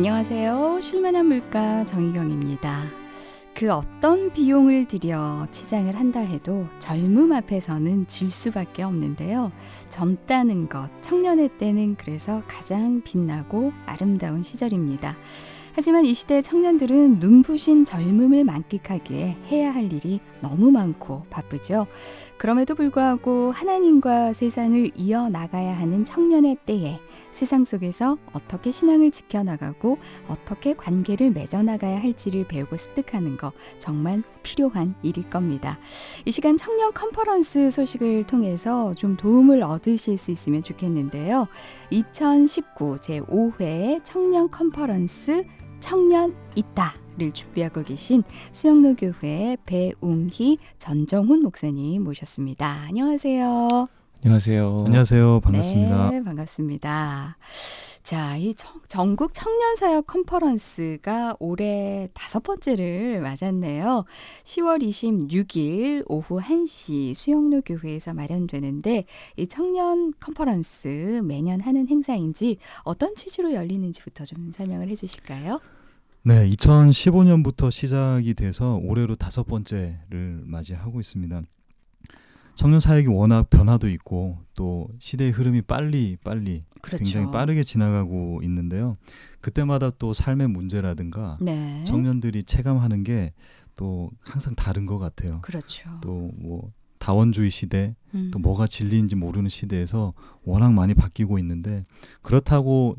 안녕하세요. 쉴만한 물가 정희경입니다. 그 어떤 비용을 들여 치장을 한다 해도 젊음 앞에서는 질 수밖에 없는데요. 젊다는 것, 청년의 때는 그래서 가장 빛나고 아름다운 시절입니다. 하지만 이 시대 청년들은 눈부신 젊음을 만끽하기에 해야 할 일이 너무 많고 바쁘죠. 그럼에도 불구하고 하나님과 세상을 이어나가야 하는 청년의 때에 세상 속에서 어떻게 신앙을 지켜나가고 어떻게 관계를 맺어나가야 할지를 배우고 습득하는 거 정말 필요한 일일 겁니다. 이 시간 청년 컨퍼런스 소식을 통해서 좀 도움을 얻으실 수 있으면 좋겠는데요. 2019 제5회 청년 컨퍼런스 청년 있다를 준비하고 계신 수영로교회 배웅희 전정훈 목사님 모셨습니다. 안녕하세요. 안녕하세요. 안녕하세요. 반갑습니다. 네, 반갑습니다. 자, 이 전국 청년사역 컨퍼런스가 올해 5번째를 맞았네요. 10월 26일 오후 1시 수영로 교회에서 마련되는데 이 청년 컨퍼런스 매년 하는 행사인지 어떤 취지로 열리는지부터 좀 설명을 해주실까요? 네, 2015년부터 시작이 돼서 올해로 5번째를 맞이하고 있습니다. 청년 사역이 워낙 변화도 있고 또 시대의 흐름이 빨리 그렇죠. 굉장히 빠르게 지나가고 있는데요. 그때마다 또 삶의 문제라든가 네. 청년들이 체감하는 게 또 항상 다른 것 같아요. 그렇죠. 또 뭐 다원주의 시대, 또 음. 뭐가 진리인지 모르는 시대에서 워낙 많이 바뀌고 있는데 그렇다고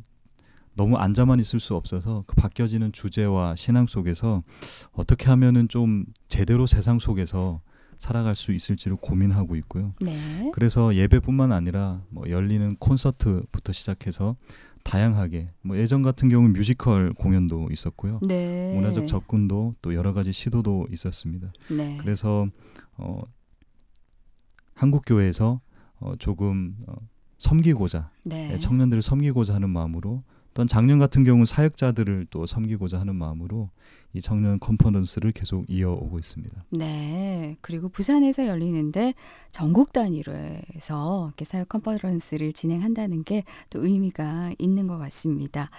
너무 앉아만 있을 수 없어서 그 바뀌어지는 주제와 신앙 속에서 어떻게 하면은 좀 제대로 세상 속에서 살아갈 수 있을지를 고민하고 있고요. 네. 그래서 예배뿐만 아니라 뭐 열리는 콘서트부터 시작해서 다양하게 뭐 예전 같은 경우는 뮤지컬 공연도 있었고요. 네. 문화적 접근도 또 여러 가지 시도도 있었습니다. 네. 그래서 한국 교회에서 조금 섬기고자 네. 청년들을 섬기고자 하는 마음으로 또한 작년 같은 경우는 사역자들을 또 섬기고자 하는 마음으로 이 청년 컨퍼런스를 계속 이어오고 있습니다. 네. 그리고 부산에서 열리는데 전국 단위로 해서 이렇게 사역 컨퍼런스를 진행한다는 게 또 의미가 있는 것 같습니다.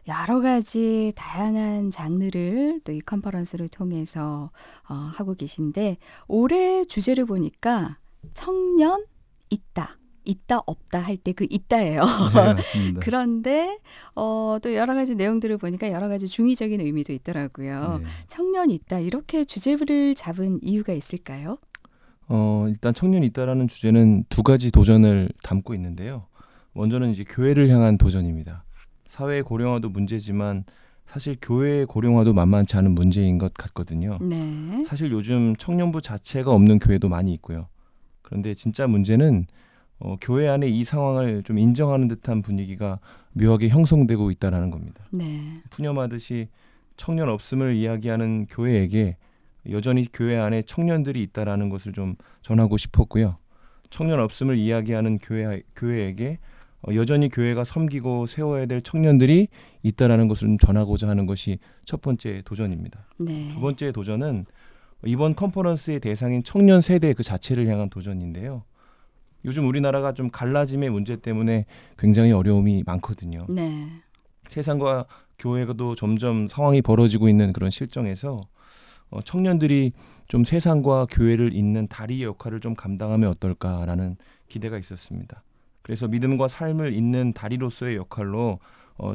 여러 가지 다양한 장르를 또 이 컨퍼런스를 통해서 하고 계신데 올해 주제를 보니까 청년 있다. 있다 없다 할 때 그 있다예요. 네, 맞습니다. 그런데 또 여러 가지 내용들을 보니까 여러 가지 중의적인 의미도 있더라고요. 네. 청년 있다 이렇게 주제를 잡은 이유가 있을까요? 일단 청년이 있다라는 주제는 두 가지 도전을 담고 있는데요. 먼저는 이제 교회를 향한 도전입니다. 사회의 고령화도 문제지만 사실 교회의 고령화도 만만치 않은 문제인 것 같거든요. 네. 사실 요즘 청년부 자체가 없는 교회도 많이 있고요. 그런데 진짜 문제는 교회 안에 이 상황을 좀 인정하는 듯한 분위기가 묘하게 형성되고 있다는 겁니다. 네. 푸념하듯이 청년 없음을 이야기하는 교회에게 여전히 교회 안에 청년들이 있다라는 것을 좀 전하고 싶었고요. 청년 없음을 이야기하는 교회에게 여전히 교회가 섬기고 세워야 될 청년들이 있다라는 것을 좀 전하고자 하는 것이 첫 번째 도전입니다. 네. 두 번째 도전은 이번 컨퍼런스의 대상인 청년 세대 그 자체를 향한 도전인데요. 요즘 우리나라가 좀 갈라짐의 문제 때문에 굉장히 어려움이 많거든요. 네. 세상과 교회도 점점 상황이 벌어지고 있는 그런 실정에서 청년들이 좀 세상과 교회를 잇는 다리의 역할을 좀 감당하면 어떨까라는 기대가 있었습니다. 그래서 믿음과 삶을 잇는 다리로서의 역할로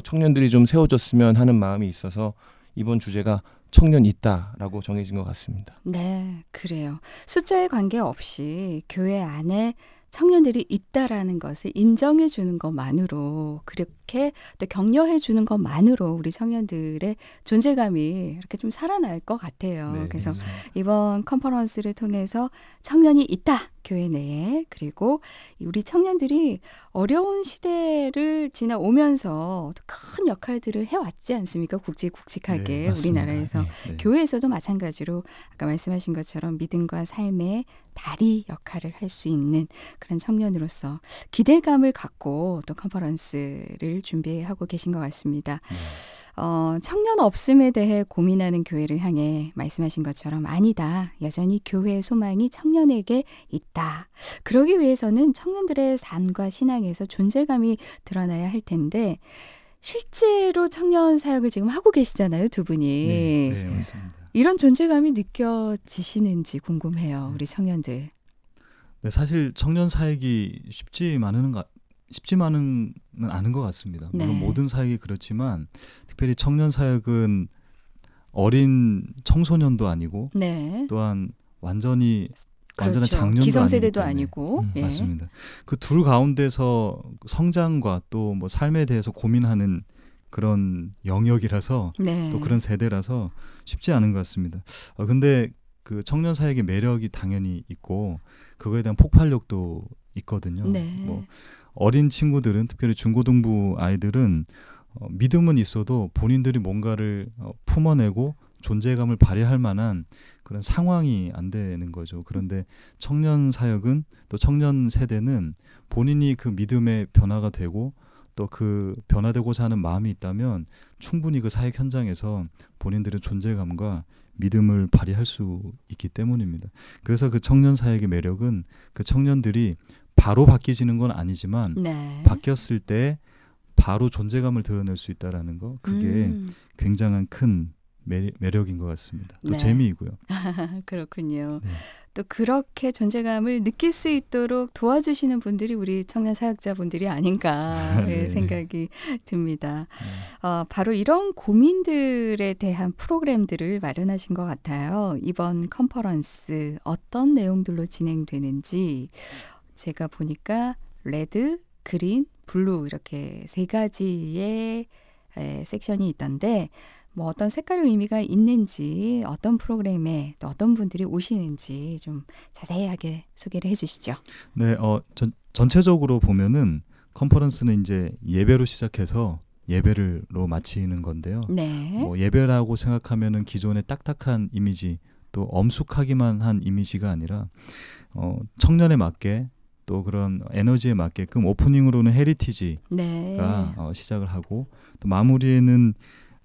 청년들이 좀 세워졌으면 하는 마음이 있어서 이번 주제가 청년 있다라고 정해진 것 같습니다. 네. 그래요. 숫자에 관계없이 교회 안에 청년들이 있다라는 것을 인정해 주는 것만으로 그렇게 또 격려해 주는 것만으로 우리 청년들의 존재감이 이렇게 좀 살아날 것 같아요. 네, 그래서 맞습니다. 이번 컨퍼런스를 통해서 청년이 있다. 교회 내에 그리고 우리 청년들이 어려운 시대를 지나오면서 큰 역할들을 해왔지 않습니까? 굵직굵직하게 네, 맞습니다. 우리나라에서 네. 교회에서도 마찬가지로 아까 말씀하신 것처럼 믿음과 삶의 다리 역할을 할 수 있는 그런 청년으로서 기대감을 갖고 또 컨퍼런스를 준비하고 계신 것 같습니다. 청년 없음에 대해 고민하는 교회를 향해 말씀하신 것처럼 아니다. 여전히 교회의 소망이 청년에게 있다. 그러기 위해서는 청년들의 삶과 신앙에서 존재감이 드러나야 할 텐데 실제로 청년 사역을 지금 하고 계시잖아요, 두 분이. 네, 맞습니다. 이런 존재감이 느껴지시는지 궁금해요, 우리 청년들. 네, 사실 청년 사역이 쉽지만은 않은 것 같습니다. 물론 네. 모든 사역이 그렇지만 특별히 청년 사역은 어린 청소년도 아니고 네. 또한 완전한 그렇죠. 장년도 기성세대도 아니기 아니고. 때문에. 예. 맞습니다. 그 둘 가운데서 성장과 또 뭐 삶에 대해서 고민하는 그런 영역이라서 네. 또 그런 세대라서 쉽지 않은 것 같습니다. 근데 그 청년 사역의 매력이 당연히 있고 그거에 대한 폭발력도 있거든요. 네. 뭐 어린 친구들은 특별히 중고등부 아이들은 믿음은 있어도 본인들이 뭔가를 품어내고 존재감을 발휘할 만한 그런 상황이 안 되는 거죠. 그런데 청년 사역은 또 청년 세대는 본인이 그 믿음의 변화가 되고 또 그 변화되고자 하는 마음이 있다면 충분히 그 사역 현장에서 본인들의 존재감과 믿음을 발휘할 수 있기 때문입니다. 그래서 그 청년 사역의 매력은 그 청년들이 바로 바뀌지는 건 아니지만 네. 바뀌었을 때 바로 존재감을 드러낼 수 있다라는 거 그게 굉장한 큰 매력인 것 같습니다. 또 네. 재미이고요. 그렇군요. 네. 또 그렇게 존재감을 느낄 수 있도록 도와주시는 분들이 우리 청년 사역자분들이 아닌가 네. 생각이 듭니다. 바로 이런 고민들에 대한 프로그램들을 마련하신 것 같아요. 이번 컨퍼런스 어떤 내용들로 진행되는지 제가 보니까 레드, 그린, 블루 이렇게 세 가지의 섹션이 있던데 뭐 어떤 색깔의 의미가 있는지 어떤 프로그램에 또 어떤 분들이 오시는지 좀 자세하게 소개를 해주시죠. 네, 전체적으로 보면은 컨퍼런스는 이제 예배로 시작해서 예배로 마치는 건데요. 네. 뭐 예배라고 생각하면은 기존의 딱딱한 이미지 또 엄숙하기만 한 이미지가 아니라 청년에 맞게 또 그런 에너지에 맞게끔 오프닝으로는 헤리티지가 네. 시작을 하고 또 마무리에는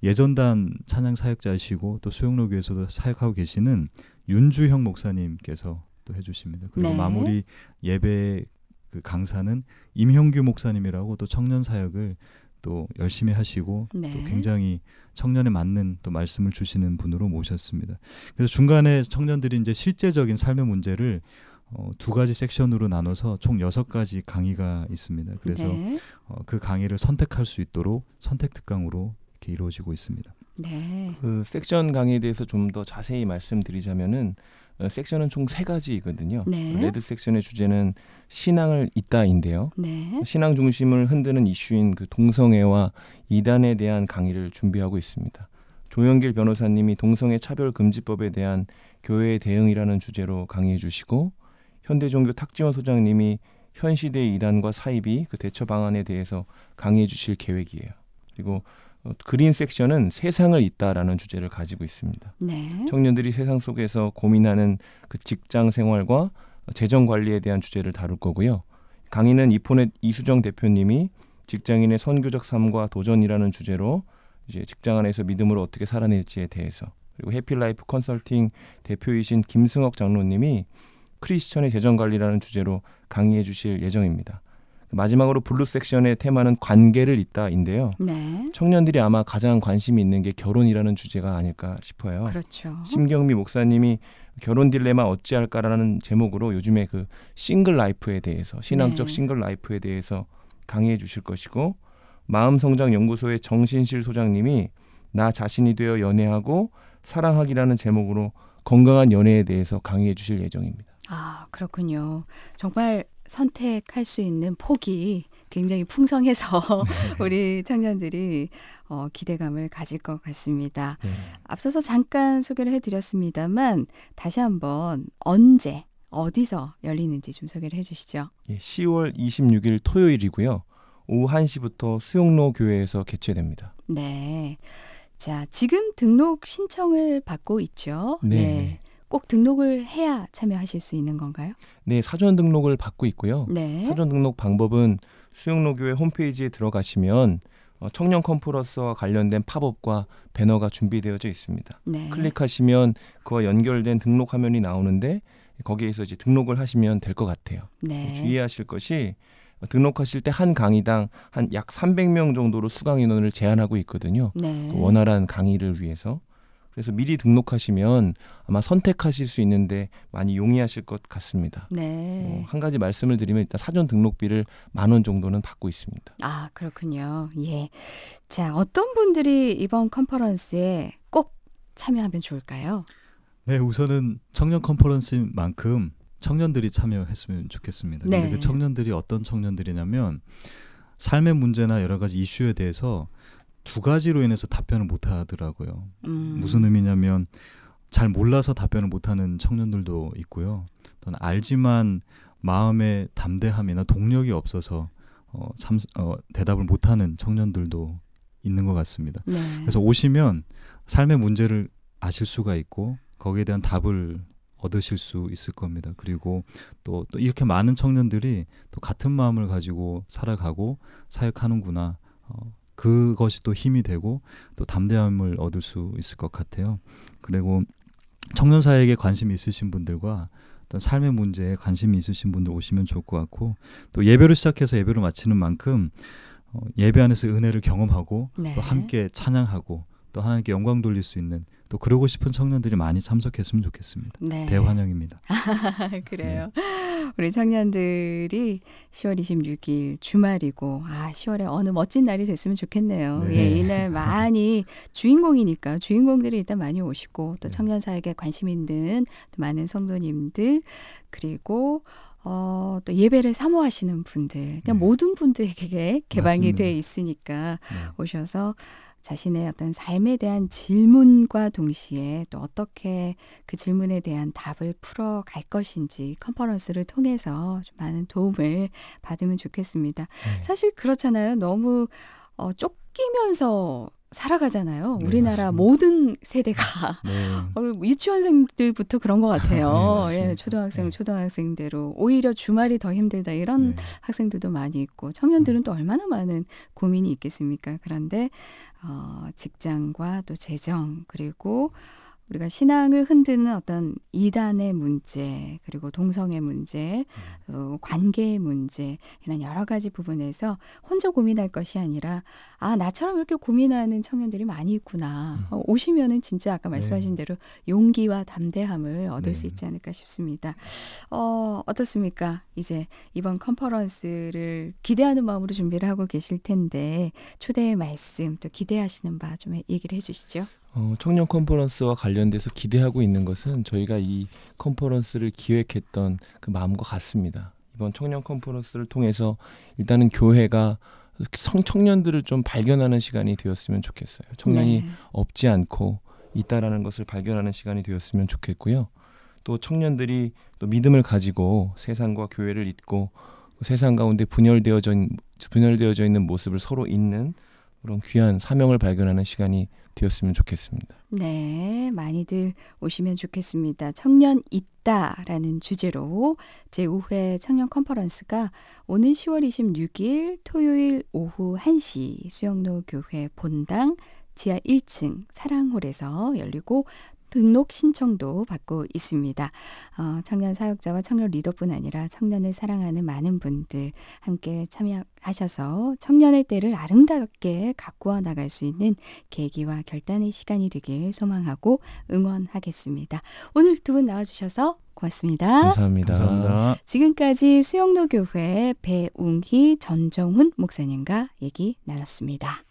예전단 찬양 사역자이시고 또 수영로교에서도 사역하고 계시는 윤주형 목사님께서 또 해주십니다. 그리고 네. 마무리 예배 그 강사는 임형규 목사님이라고 또 청년 사역을 또 열심히 하시고 네. 또 굉장히 청년에 맞는 또 말씀을 주시는 분으로 모셨습니다. 그래서 중간에 청년들이 이제 실제적인 삶의 문제를 두 가지 섹션으로 나눠서 총 6가지 강의가 있습니다. 그래서 네. 그 강의를 선택할 수 있도록 선택 특강으로 이렇게 이루어지고 있습니다. 네. 그 섹션 강의에 대해서 좀 더 자세히 말씀드리자면은 섹션은 총 3가지거든요. 네. 레드 섹션의 주제는 신앙을 잇다인데요. 네. 신앙 중심을 흔드는 이슈인 그 동성애와 이단에 대한 강의를 준비하고 있습니다. 조영길 변호사님이 동성애 차별 금지법에 대한 교회의 대응이라는 주제로 강의해 주시고 현대종교 탁지원 소장님이 현 시대의 이단과 사이비 그 대처 방안에 대해서 강의해 주실 계획이에요. 그리고 그린 섹션은 세상을 잇다라는 주제를 가지고 있습니다. 네. 청년들이 세상 속에서 고민하는 그 직장 생활과 재정 관리에 대한 주제를 다룰 거고요. 강의는 이포넷 이수정 대표님이 직장인의 선교적 삶과 도전이라는 주제로 이제 직장 안에서 믿음으로 어떻게 살아낼지에 대해서, 그리고 해피라이프 컨설팅 대표이신 김승옥 장로님이 크리스천의 재정 관리라는 주제로 강의해 주실 예정입니다. 마지막으로 블루 섹션의 테마는 관계를 잇다인데요. 네. 청년들이 아마 가장 관심이 있는 게 결혼이라는 주제가 아닐까 싶어요. 그렇죠. 심경미 목사님이 결혼 딜레마 어찌할까라는 제목으로 요즘에 그 싱글 라이프에 대해서, 신앙적 네. 싱글 라이프에 대해서 강의해 주실 것이고, 마음성장연구소의 정신실 소장님이 나 자신이 되어 연애하고 사랑하기라는 제목으로 건강한 연애에 대해서 강의해 주실 예정입니다. 아, 그렇군요. 정말 선택할 수 있는 폭이 굉장히 풍성해서 우리 청년들이 기대감을 가질 것 같습니다. 네. 앞서서 잠깐 소개를 해드렸습니다만 다시 한번 언제 어디서 열리는지 좀 소개를 해주시죠. 10월 26일 토요일이고요. 오후 1시부터 수용로 교회에서 개최됩니다. 네. 자, 지금 등록 신청을 받고 있죠. 네. 꼭 등록을 해야 참여하실 수 있는 건가요? 네, 사전 등록을 받고 있고요. 네. 사전 등록 방법은 수용로 교회 홈페이지에 들어가시면 청년 컨퍼런스와 관련된 팝업과 배너가 준비되어져 있습니다. 네. 클릭하시면 그와 연결된 등록 화면이 나오는데 거기에서 이제 등록을 하시면 될 것 같아요. 네. 주의하실 것이 등록하실 때 한 강의당 한 약 300명 정도로 수강 인원을 제한하고 있거든요. 네. 그 원활한 강의를 위해서. 그래서 미리 등록하시면 아마 선택하실 수 있는데 많이 용이하실 것 같습니다. 네. 한 가지 말씀을 드리면 일단 사전 등록비를 10,000원 정도는 받고 있습니다. 아, 그렇군요. 예. 자, 어떤 분들이 이번 컨퍼런스에 꼭 참여하면 좋을까요? 네, 우선은 청년 컨퍼런스인 만큼 청년들이 참여했으면 좋겠습니다. 근데 네. 그 청년들이 어떤 청년들이냐면 삶의 문제나 여러 가지 이슈에 대해서 두 가지로 인해서 답변을 못 하더라고요. 무슨 의미냐면 잘 몰라서 답변을 못하는 청년들도 있고요. 또는 알지만 마음의 담대함이나 동력이 없어서 대답을 못하는 청년들도 있는 것 같습니다. 네. 그래서 오시면 삶의 문제를 아실 수가 있고 거기에 대한 답을 얻으실 수 있을 겁니다. 그리고 또 이렇게 많은 청년들이 또 같은 마음을 가지고 살아가고 사역하는구나. 그것이 또 힘이 되고 또 담대함을 얻을 수 있을 것 같아요. 그리고 청년 사회에 관심이 있으신 분들과 어떤 삶의 문제에 관심이 있으신 분들 오시면 좋을 것 같고 또 예배를 시작해서 예배를 마치는 만큼 예배 안에서 은혜를 경험하고 네. 또 함께 찬양하고 또 하나님께 영광 돌릴 수 있는 또 그러고 싶은 청년들이 많이 참석했으면 좋겠습니다. 네. 대환영입니다. 그래요. 우리 청년들이 10월 26일 주말이고 10월에 어느 멋진 날이 됐으면 좋겠네요. 네. 예, 이날 많이 주인공이니까 주인공들이 일단 많이 오시고 또 네. 청년 사역에 관심 있는 또 많은 성도님들 그리고 또 예배를 사모하시는 분들 그러니까 네. 모든 분들에게 개방이 맞습니다. 돼 있으니까 네. 오셔서 자신의 어떤 삶에 대한 질문과 동시에 또 어떻게 그 질문에 대한 답을 풀어갈 것인지 컨퍼런스를 통해서 좀 많은 도움을 받으면 좋겠습니다. 네. 사실 그렇잖아요. 너무 쫓기면서 살아가잖아요. 네, 우리나라 맞습니다. 모든 세대가 네. 유치원생들부터 그런 것 같아요. 네, 맞습니다. 예, 초등학생, 네. 초등학생대로 오히려 주말이 더 힘들다 이런 네. 학생들도 많이 있고 청년들은 또 얼마나 많은 고민이 있겠습니까? 그런데 직장과 또 재정 그리고 우리가 신앙을 흔드는 어떤 이단의 문제 그리고 동성애 문제 관계의 문제 이런 여러 가지 부분에서 혼자 고민할 것이 아니라 나처럼 이렇게 고민하는 청년들이 많이 있구나. 오시면은 진짜 아까 말씀하신 대로 용기와 담대함을 얻을 수 있지 않을까 싶습니다. 어떻습니까? 이제 이번 컨퍼런스를 기대하는 마음으로 준비를 하고 계실 텐데 초대의 말씀 또 기대하시는 바 좀 얘기를 해주시죠. 청년 컨퍼런스와 관련돼서 기대하고 있는 것은 저희가 이 컨퍼런스를 기획했던 그 마음과 같습니다. 이번 청년 컨퍼런스를 통해서 일단은 교회가 청년들을 좀 발견하는 시간이 되었으면 좋겠어요. 청년이 네. 없지 않고 있다라는 것을 발견하는 시간이 되었으면 좋겠고요. 또 청년들이 또 믿음을 가지고 세상과 교회를 잇고 세상 가운데 분열되어져 있는 모습을 서로 잇는 그런 귀한 사명을 발견하는 시간이 되었으면 좋겠습니다. 네, 많이들 오시면 좋겠습니다. 청년 있다라는 주제로 제5회 청년 컨퍼런스가 오는 10월 26일 토요일 오후 1시 수영로 교회 본당 지하 1층 사랑홀에서 열리고 등록 신청도 받고 있습니다. 청년 사역자와 청년 리더뿐 아니라 청년을 사랑하는 많은 분들 함께 참여하셔서 청년의 때를 아름답게 가꾸어 나갈 수 있는 계기와 결단의 시간이 되길 소망하고 응원하겠습니다. 오늘 두 분 나와주셔서 고맙습니다. 감사합니다. 감사합니다. 지금까지 수영로 교회 배웅희 전정훈 목사님과 얘기 나눴습니다.